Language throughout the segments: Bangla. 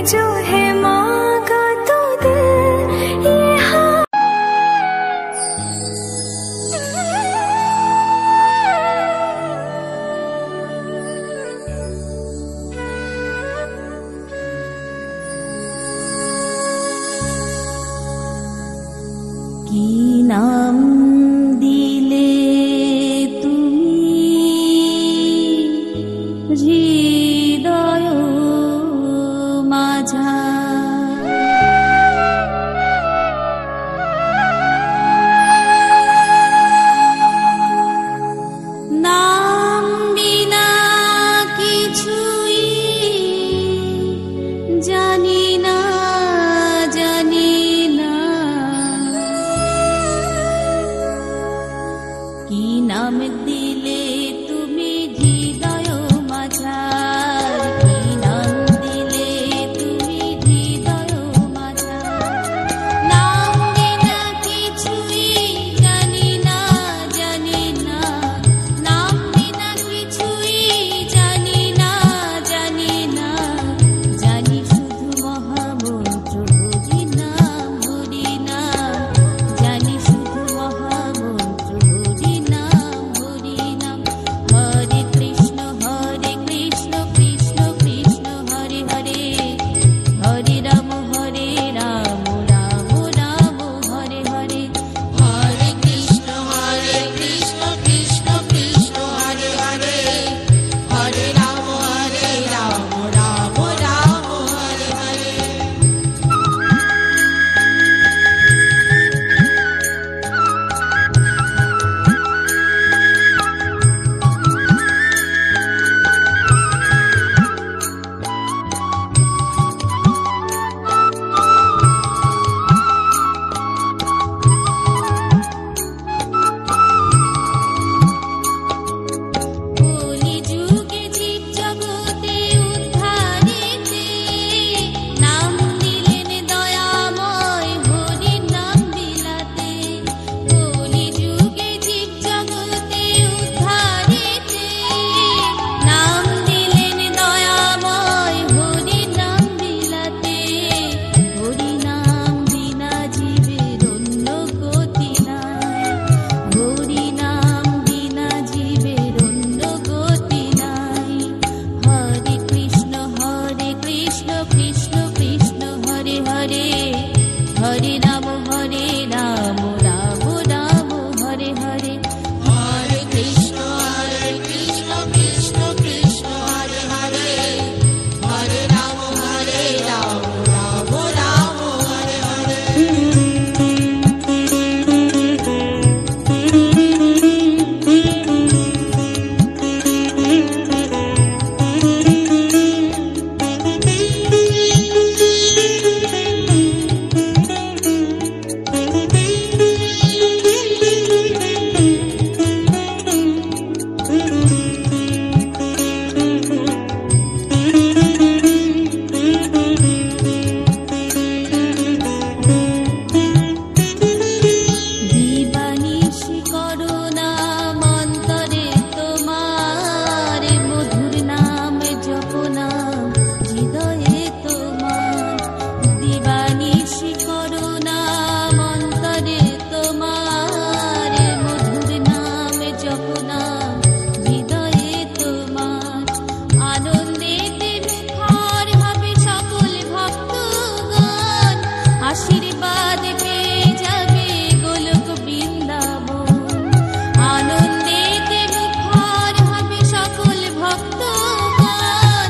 जो है मांगा तो दिल ये हाँ। কি নাম দিলে হৃদয় মাঝা নাম বিনা কিছুই জানি না জানি না কি নাম দিলে তুমি হৃদয় মাঝার কি নাম দিলে তুমি হৃদয় মাঝার নাম বিনা কিছুই জানি না জানি না নাম বিনা কিছুই জানি না জানি না জানি শুধু মহামন্ত্র হরি নাম হরি নাম জানি শুধু মহামন্ত্র হরি নাম হরি নাম হরে কৃষ্ণ কৃষ্ণ কৃষ্ণ কৃষ্ণ হরে হরে হরে রাম রাম রাম হরে হরে হরে কৃষ্ণ কৃষ্ণ কৃষ্ণ হরে হরে হরে রাম রাম রাম হরে হরে কলি যুগে জীব জগতে উদ্ধারেতে নাম দিলেন দয়াময় হরি নাম বিলাতে কলি যুগে জীব জগতে উদ্ধারেতে নাম দিলেন দয়াময় হরি নাম বিলাতে হরি নাম বিনা জীবের অন্য গতি নাই হরি নাম বিনা জীবের অন্য গতি নাই হরে কৃষ্ণ কৃষ্ণ কৃষ্ণ হরে হরে হরে রাম রাম রাম হরে হরে হরে কৃষ্ণ কৃষ্ণ কৃষ্ণ হরে হরে হরে রাম রাম রাম হরে হরে দিবানিশি করুণা মন্তরে তোমার মধুর নাম জপনা হৃদয়ে তোমার দিবানিশি করুণা মন্তরে তোমার মধুর নাম জপনা হৃদয়ে তোমার আনন্দেতে মুখর হবে সকল ভক্তগণ আশীর্বাদ পেয়ে যাবে গোলক বৃন্দাবন আনন্দেতে মুখর হবে সকল ভক্তগণ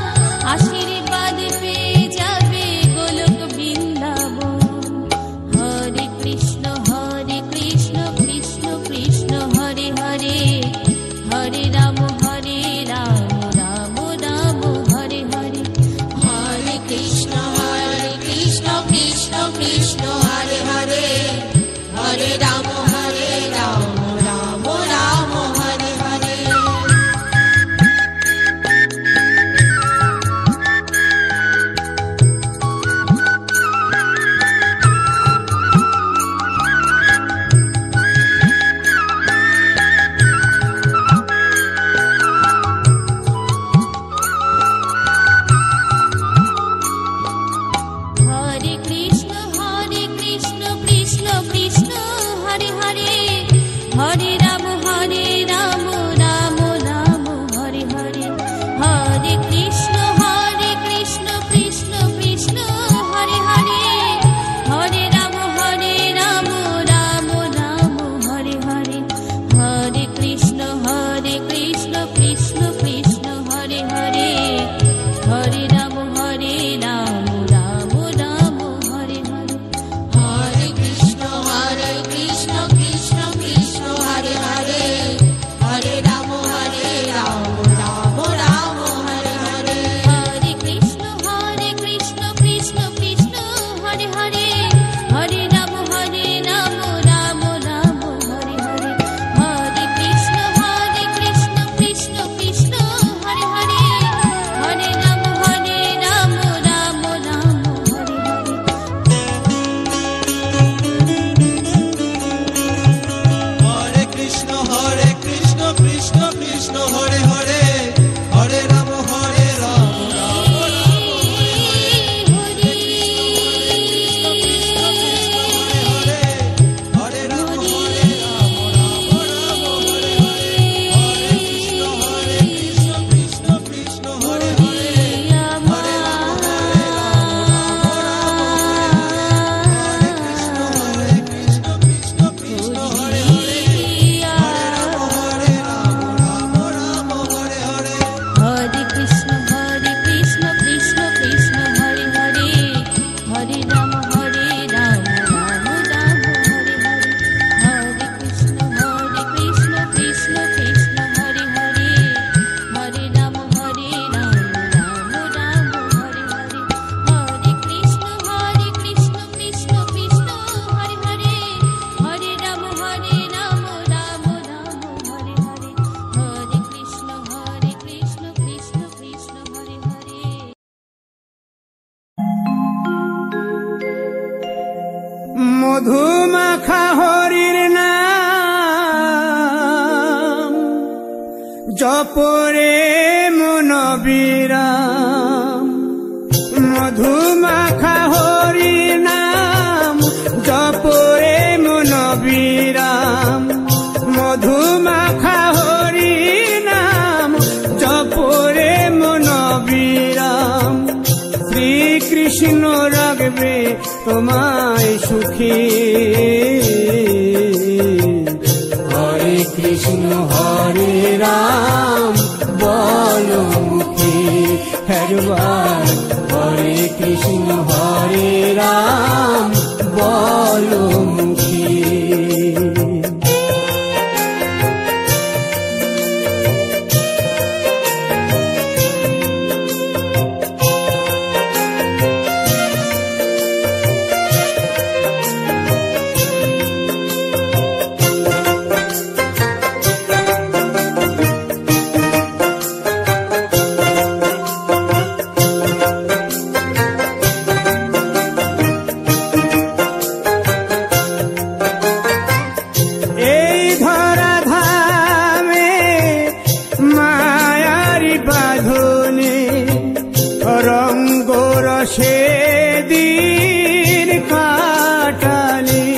আশীর্বাদ পেয়ে যাবে গোলক বৃন্দাবন হরে কৃষ্ণ কৃষ্ণ কৃষ্ণ হরে হরে হরে রাম রাম রাম হরে হরে হরে কৃষ্ণ কৃষ্ণ কৃষ্ণ হরে হরে হরে রাম রাম রাম হরে হরে মধুমাখা হরির নাম জপরে মন বিরাম। মধুমাখা হরির নাম জপরে মন বিরাম। মধুমাখা হরির নাম জপরে মন বিরাম। শ্রীকৃষ্ণ রাখবে তোমায় সুখী। হরে কৃষ্ণ হরে রাম বলো মুখে একবার। হরে কৃষ্ণ হরে রাম বলো মুখে। সেদিন কাটালি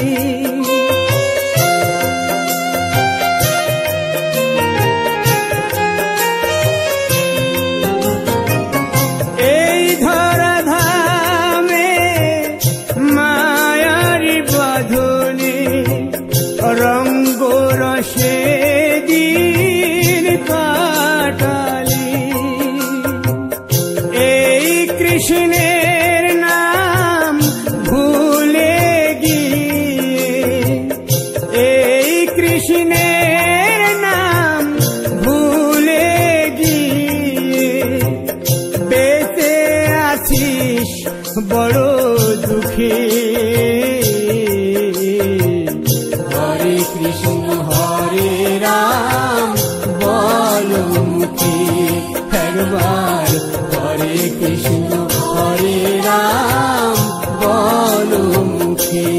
এই ধরা ধামে মায়ারি বাঁধনে রঙ্গর সেদিন কাটালি। এই কৃষ্ণের নাম ভুলে গিয়ে, এই কৃষ্ণের নাম ভুলে গিয়ে বেঁচে আছিস বড় দুঃখী। হরে কৃষ্ণ হরে রাম বলো মুখে একবার। হরে কৃষ্ণ হরে রাম বলো মুখে।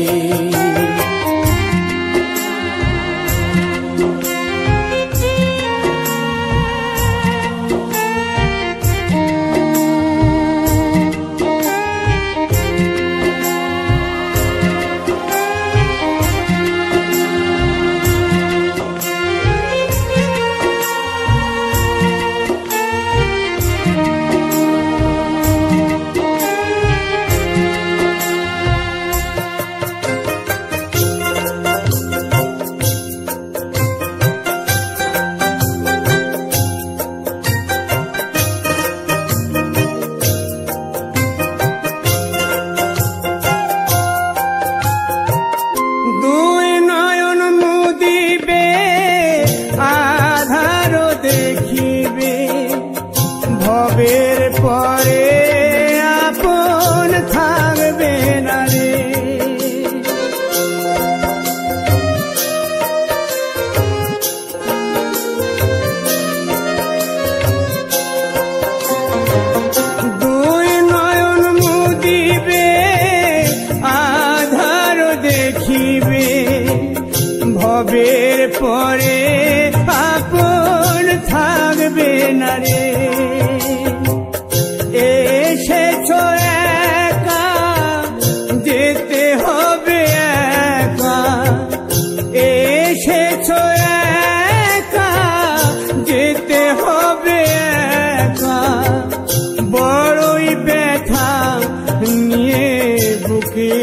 ভবের পরে আপন থাকবে না রে। দুই নয়ন মুদিবে আধার দেখিবে, ভবের পরে আপন থাকবে না রে। এসেছো একা যেতে হবে একা, এসেছো একা যেতে হবে একা। বড়ই ব্যথা নিয়ে বুকে।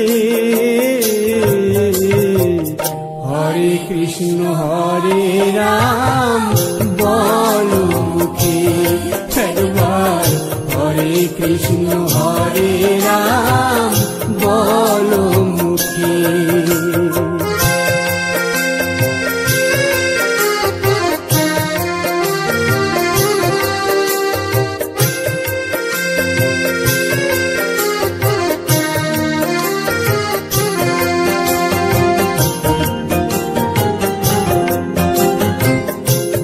হরে কৃষ্ণ হরে রাম বলো মুখে একবার। হরে কৃষ্ণ হরে রাম বলো মুখে।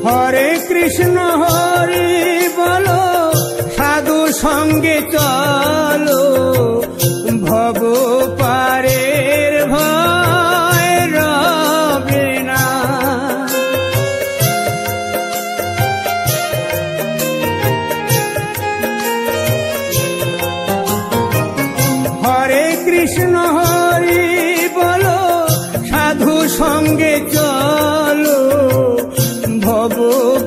হরে কৃষ্ণ হরি বলো সাধু সঙ্গে চলো, ভব পারের ভয় কৃষ্ণ হরি বলো, সাধু সঙ্গে চলো, ভব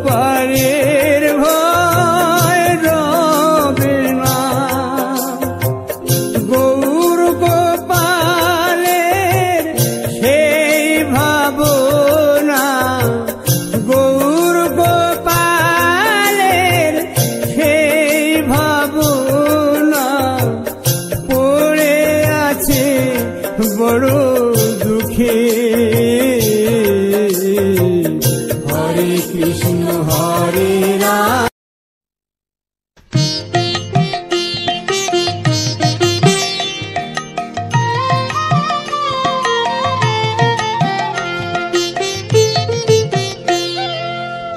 পারের ভয় রবে না। গৌর গোপালের সেই ভাবনা, গৌর গোপালের সেই ভাবনা পড়ে আছে বড় দুঃখে। হরে কৃষ্ণ হরে রাম।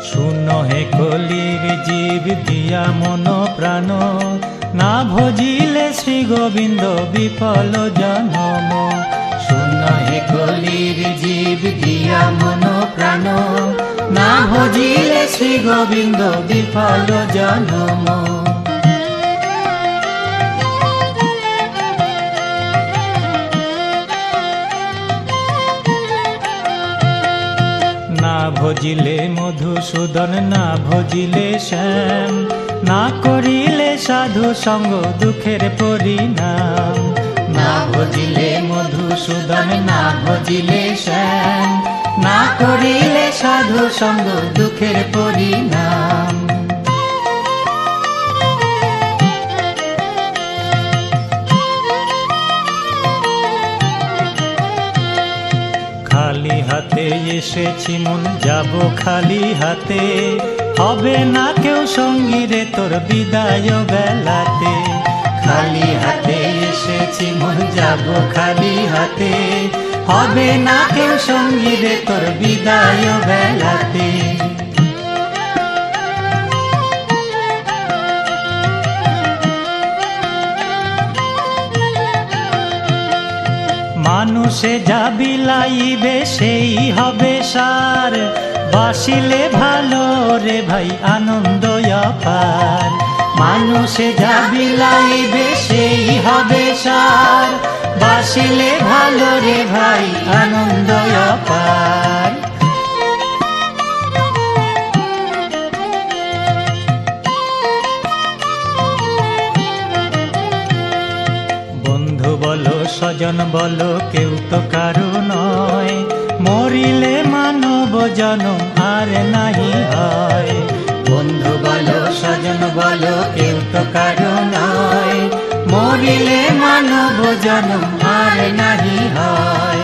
শুনো হে কলির জীব দিয়া মন প্রাণ, না ভজিলে শ্রী গোবিন্দ বিফল জনম। শুনো হে কলির জীব দিয়া মন প্রাণ, না ভজিলে শ্রী গোবিন্দ বিফল জনম। না ভজিলে মধুসূদন, না ভজিলে শ্যাম, না করিলে সাধু সঙ্গ দুঃখের পরিণাম। না ভজিলে মধুসূদন, না ভজিলে শ্যাম, না করিলে সাধু সঙ্গ দুঃখের পরিণাম। খালি হাতে এসেছি মন, যাব খালি হাতে, হবে না কেউ সঙ্গী রে তোর বিদায় বেলাতে। খালি হাতে এসেছি মন, যাব খালি হাতে, হবে না কেউ সঙ্গী রে তোর বিদায় বেলাতে। মানুষে যা বিলাইবে সেই হবে সার, বাসিলে ভালো রে ভাই আনন্দ অপার। মানুষে যা বিলাইবে সেই হবে সার, বাসিলে ভালো রে ভাই আনন্দ অপার। বন্ধু বলো স্বজন বলো কেউ তো কারো নয়, মরিলে মানব জনম আর নাহি হয়। বন্ধু বলো স্বজন বলো কেউ তো কারো নয়, মরিলে মানব জনম আর নাহি হয়।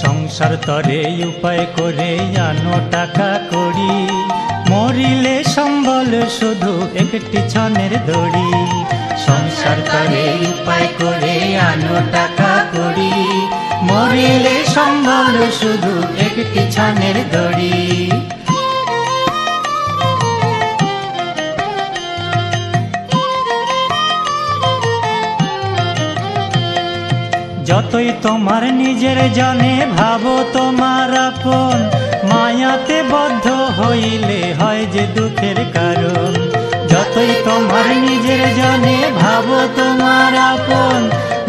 সংসার তরে উপায় করে আনো টাকা করি, মরিলে সম্বল শুধু একটি ছনের দড়ি। সংসার তরে উপায় করে আনো টাকা করি, মরিলে সম্বল শুধু একটি ছনের দড়ি। যতই তোমার নিজের জনে ভাবো তোমার আপন, মায়াতে বদ্ধ হইলে হয় যে দুঃখের কারণ। যতই তোমার নিজের জনে ভাবো তোমার আপন,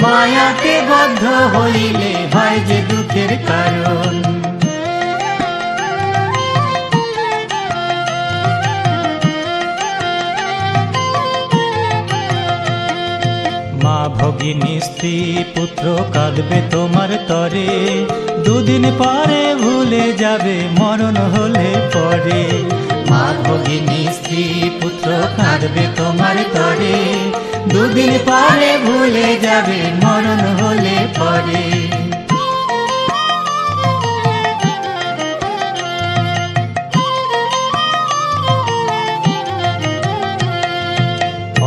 মায়াতে বদ্ধ হইলে হয় যে দুঃখের কারণ। মা ভগিনী স্ত্রী পুত্র কাঁদবে তোমার তরে, দুদিন পরে ভুলে যাবে মরণ হলে পরে। মা ভগিনী স্ত্রী পুত্র কাঁদবে তোমার তরে, দুদিন পরে ভুলে যাবে মরণ হলে পরে।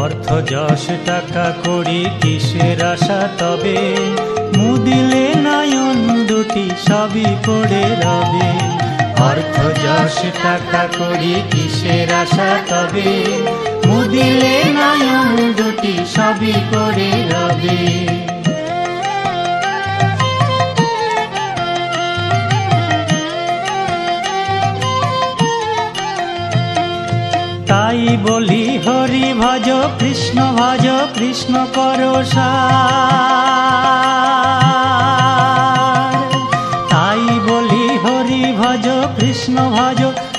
অর্থ যশ টাকা করি কিসের আশা তবে, মুদিলে নয়ন দুটি সবই পড়ে রবে। অর্থ যশ টাকা করি কিসের আশা তবে, মুদিলে নয়ন দুটি সবই পড়ে রবে। বলি হরি ভজ কৃষ্ণ করো সার। তাই বলি হরি ভজ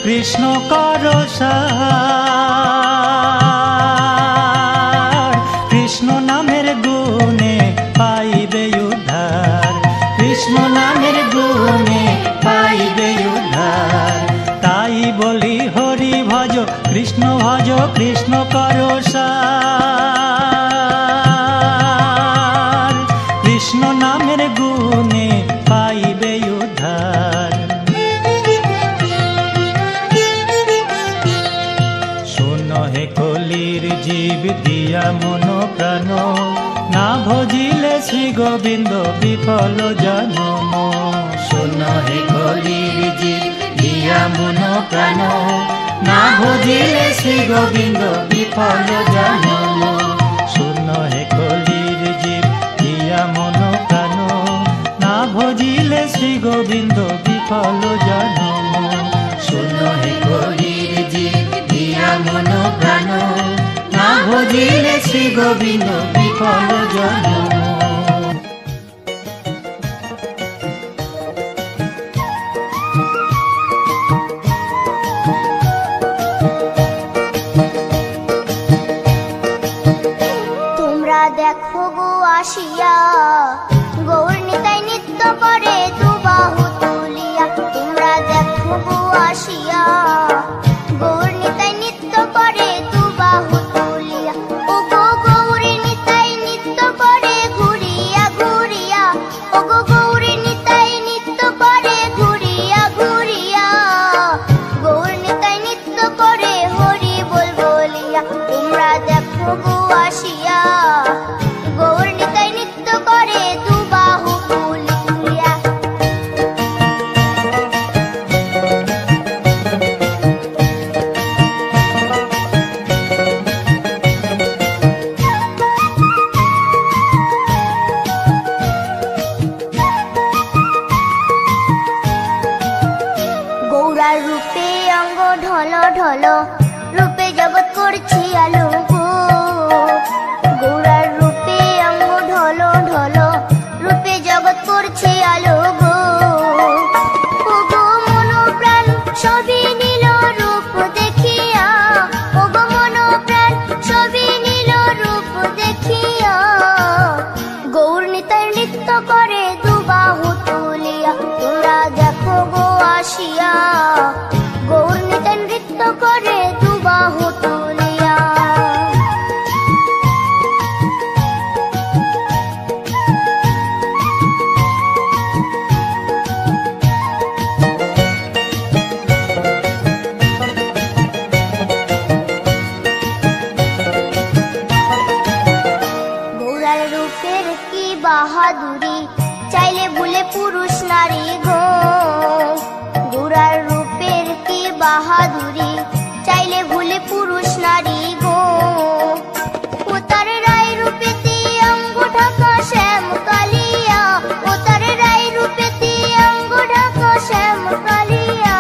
কৃষ্ণ করো সার। কৃষ্ণ নামের গুণে পাইবে উদ্ধার, কৃষ্ণ নামের গুণে পাইবে উদ্ধার। তাই বলি হরি ভজ কৃষ্ণ করো সার। কৃষ্ণ নামের গুণে পাইবে উদ্ধার। শোন হে কলির জীব দিয়া মন প্রাণ, না ভজিলে শ্রী গোবিন্দ বিফল জনম। শোন হে কলির জীব দিয়া মন প্রাণ, না ভজিলে শ্রী গোবিন্দ বিফল জনম। শোন হে কলির জীব দিয়া মন প্রাণ, না ভজিলে শ্রী গোবিন্দ বিফল জনম। শোন হে কলির জীব দিয়া মন প্রাণ, না ভজিলে শ্রী গোবিন্দ বিফল জনম। দেখো গো আসিয়া গৌর নিতাই নৃত্য করে দুবাহু তুলিয়া। তোমরা দেখো গো আসিয়া গৌর নিতাই নৃত্য করে দুবাহু তুলিয়া। ও গো গৌরী নিতাই নৃত্য করে ঘুরিয়া ঘুরিয়া, ও গো গৌরী নিতাই নৃত্য করে ঘুরিয়া ঘুরিয়া। গৌর নিতাই নৃত্য করে হরি বল বলিয়া। তোমরা দেখো গো আসিয়া গৌর নিতাই নৃত্য করে দুবাহু তুলিয়া। গৌরার রূপে অঙ্গ ঢল ঢল, রূপে জগৎ করছি আলো গো। গৌরার রূপে অঙ্গ ঢল ঢল, রূপে জগৎ করছে আলো গো। ও গো মন প্রাণ সবই নীল রূপ দেখিয়া, ও গো মন প্রাণ সবই নীল রূপ দেখিয়া। গৌর নিতাই নৃত্য করে দুবাহু তুলিয়া। তোমরা দেখো গো আসিয়া গৌর নিতাই নৃত্য করে দুবাহু তুলিয়া। গৌরার রূপের কি বাহাদুরি, চাইলে ভুলে পুরুষ নারী গো। গৌরার রূপের কি বাহাদুরি, চাইলে ভুলে পুরুষ নারী গো। ও তার রায় রূপেতে অঙ্গ ঢাকা শ্যাম কালিয়া, ও তার রায় রূপেতে অঙ্গ ঢাকা শ্যাম কালিয়া।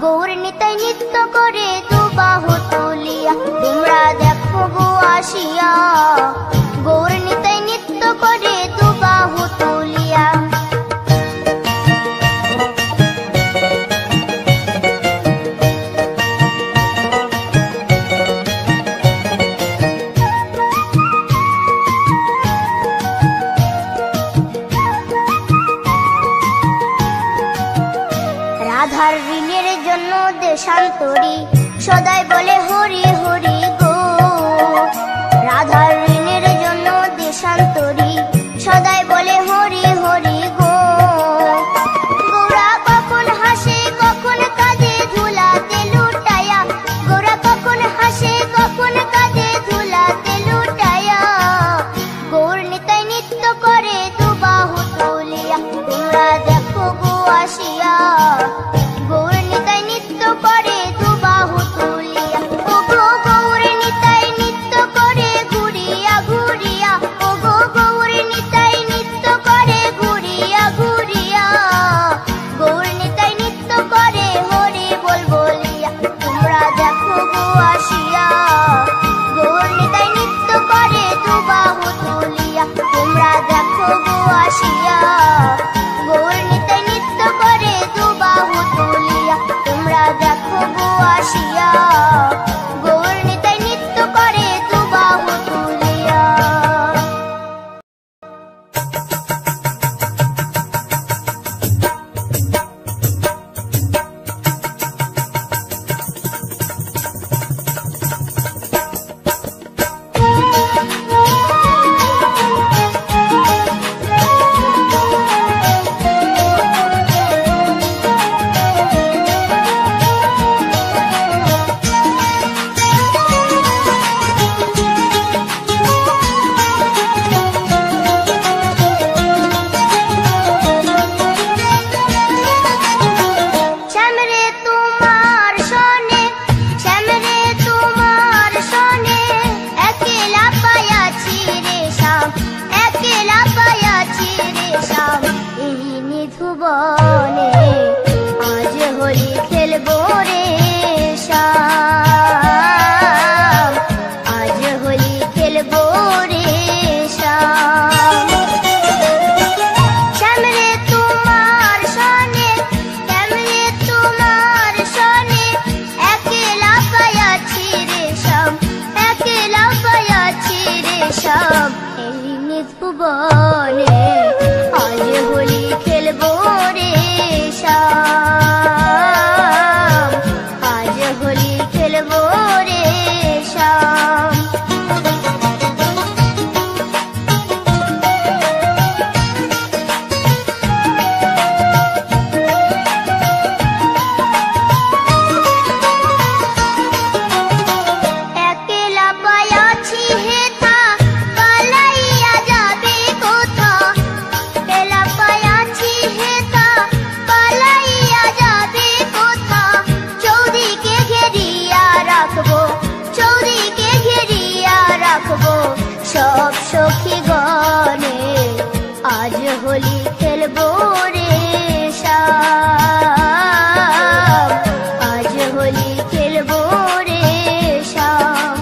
গৌর নিতাই নৃত্য করে দুবাহু তুলিয়া। তোমরা দেখো গো আসিয়া গৌর নিতাই নৃত্য করে দুবাহু তুলিয়া। রাধার ঋণের জন্য দেশান্তরী সদাই বলে হরি হরি গো। রাধার ঋণের জন্য দেশান্তরী সদাই বলে হরি হরি গো। গৌরা কখন হাসে কখন কাঁদে ধুলাতে লুটায়া, গৌরা কখন হাসে কখন কাঁদে ধুলাতে লুটায়া। গৌর নিতাই নৃত্য করে দুবাহু তুলিয়া। তোমরা দেখো গো আসিয়া গৌর নিতাই নৃত্য করে দুবাহু তুলিয়া। ও গো গৌর নিতাই নৃত্য করে ঘুরিয়া ঘুরিয়া, ও গো গৌর নিতাই নৃত্য করে ঘুরিয়া ঘুরিয়া। গৌর নিতাই নৃত্য করে হরি বল বলিয়া। তোমরা দেখো গো ভুবনে আজ হোলি খেলবো রে শ্যাম, আজ হোলি খেলবো রে শ্যাম। সব সখী গণে আজ হোলি খেলবো রে শ্যাম, আজ হোলি খেলবো রে শ্যাম।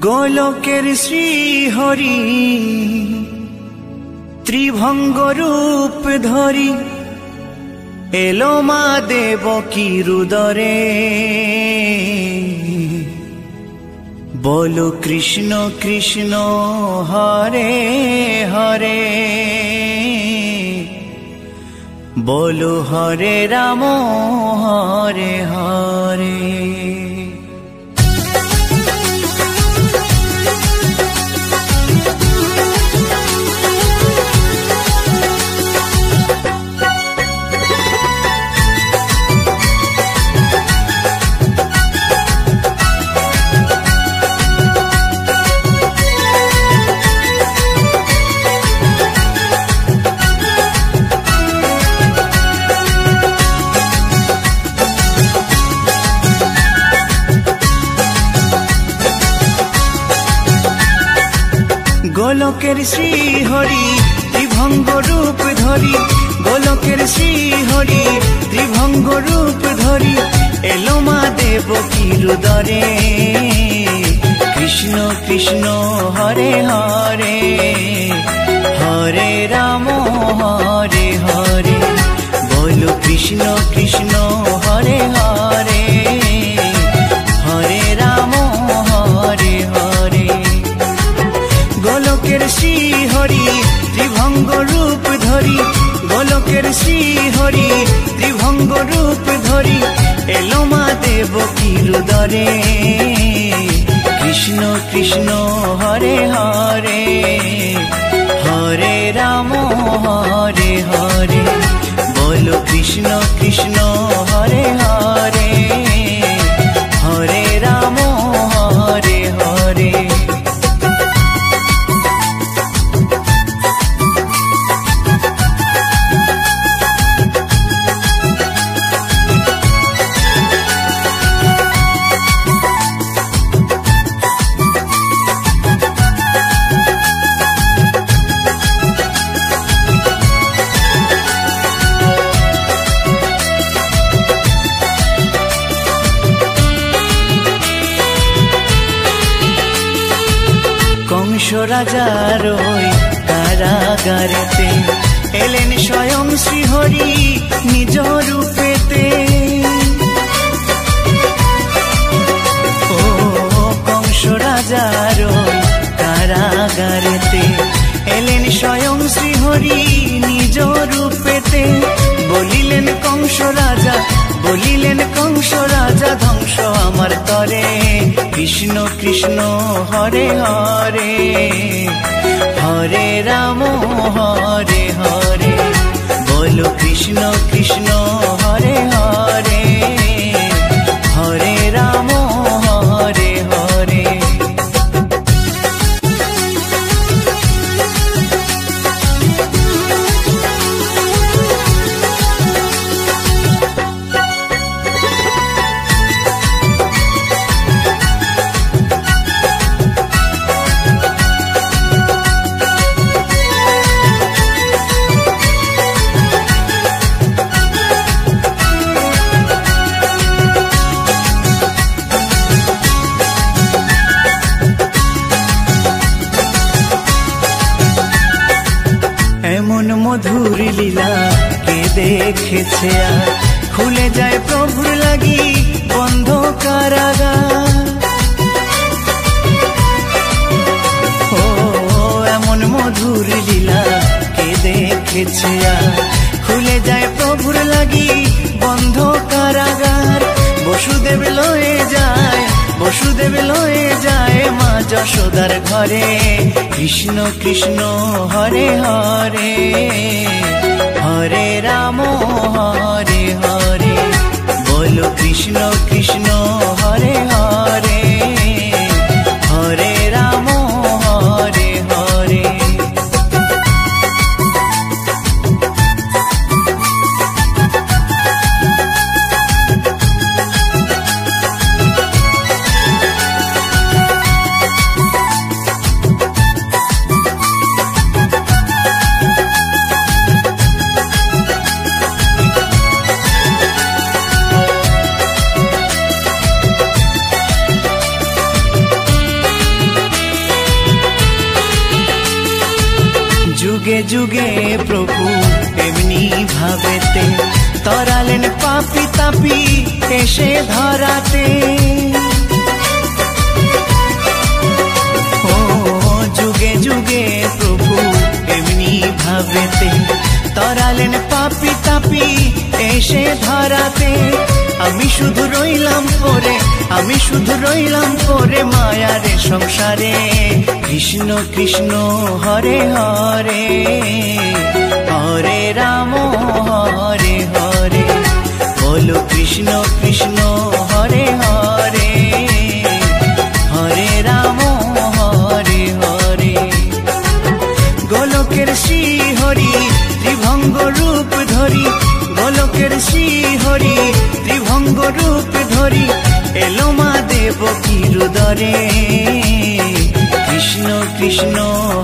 গোলকের শ্রীহরি ত্রিভঙ্গ রূপ ধরি এলো মা দেবকী রুদরে। বলো কৃষ্ণ কৃষ্ণ হরে হরে, বলো হরে রাম হরে হরে। গোলকের শ্রীহরি ত্রিভঙ্গ রূপ ধরি, গোলকের শ্রীহরি ত্রিভঙ্গ রূপ ধরি এলো মা দেবকী রুদরে। কৃষ্ণ কৃষ্ণ হরে হরে, হরে রাম হরে হরে, বলো কৃষ্ণ কৃষ্ণ হরে হরে, হরে রাম হরে হরে। গোলকের শ্রীহরি ত্রিভঙ্গ রূপ ধরি, গোলকের শ্রীহরি ত্রিভঙ্গ রূপ ধরি এলো মা দেবকী রুদরে। কৃষ্ণ কৃষ্ণ হরে হরে, হরে রাম হরে হরে, বলো কৃষ্ণ কৃষ্ণ হরে হরে, হরে রাম হরে হরে। কংস রাজার ওই কারাগারেতে এলেন স্বয়ং শ্রীহরি নিজ রূপেতে। ও কংস রাজার ওই কারাগারেতে এলেন স্বয়ং শ্রীহরি নিজ রূপেতে। বলিলেন বলিলেন কংস রাজা ধ্বংস আমার তরে। কৃষ্ণ কৃষ্ণ হরে হরে, হরে রাম হরে হরে। বলো কৃষ্ণ কৃষ্ণ হরে হরে, হরে রাম হরে হরে। এমন মধুর লীলা কে দেখেছে আর, খুলে যায় প্রভুর লাগি বন্ধ কারাগার। ও এমন মধুর লীলা কে দেখেছে আর, খুলে যায় প্রভুর লাগি বন্ধ কারাগার। বসুদেব লয়ে যায়, বসুদেব লয়ে যায় মা যশোদার ঘরে। কৃষ্ণ কৃষ্ণ হরে হরে, হরে রাম হরে হরে। বলো কৃষ্ণ কৃষ্ণ হরে হরে, হরে রাম হরে হরে। যুগে যুগে প্রভু এমনি ভাবেতে, তরালেন পাপি তাপি এসে ধরাতে। ও যুগে যুগে প্রভু এমনি ভাবেতে, তরালেন পাপি তাপি এসে ধরাতে। আমি শুধু রইলাম পরে, আমি শুধু রইলাম পরে মায়ারে সংসারে। কৃষ্ণ কৃষ্ণ হরে হরে, হরে রাম হরে হরে। বলো কৃষ্ণ কৃষ্ণ হরে হরে, হরে রাম হরে হরে। গোলকের শ্রী হরি ত্রিভঙ্গ রূপ ধরি, গোলকের শ্রী হরি ত্রিভঙ্গ রূপ ধরি। এলো মা দেবকীর উদরে। কৃষ্ণ কৃষ্ণ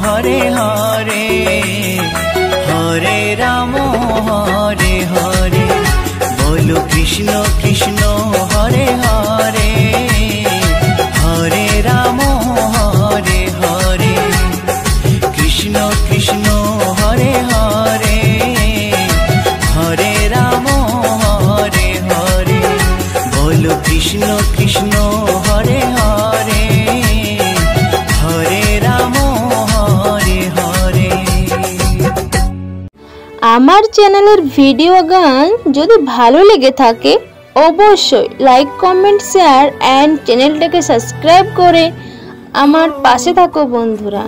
হরে হরে, হরে রাম হরে হরে। বলো কৃষ্ণ কৃষ্ণ হরে হরে, হরে রাম হরে হরে। কৃষ্ণ কৃষ্ণ হরে হরে, হরে রাম হরে হরে। বলো কৃষ্ণ কৃষ্ণ হরে হরে, হরে রাম হরে হরে। আমার চ্যানেলের ভিডিও গান যদি ভালো লেগে থাকে অবশ্যই লাইক কমেন্ট শেয়ার এন্ড চ্যানেলটাকে সাবস্ক্রাইব করে আমার পাশে থাকো বন্ধুরা।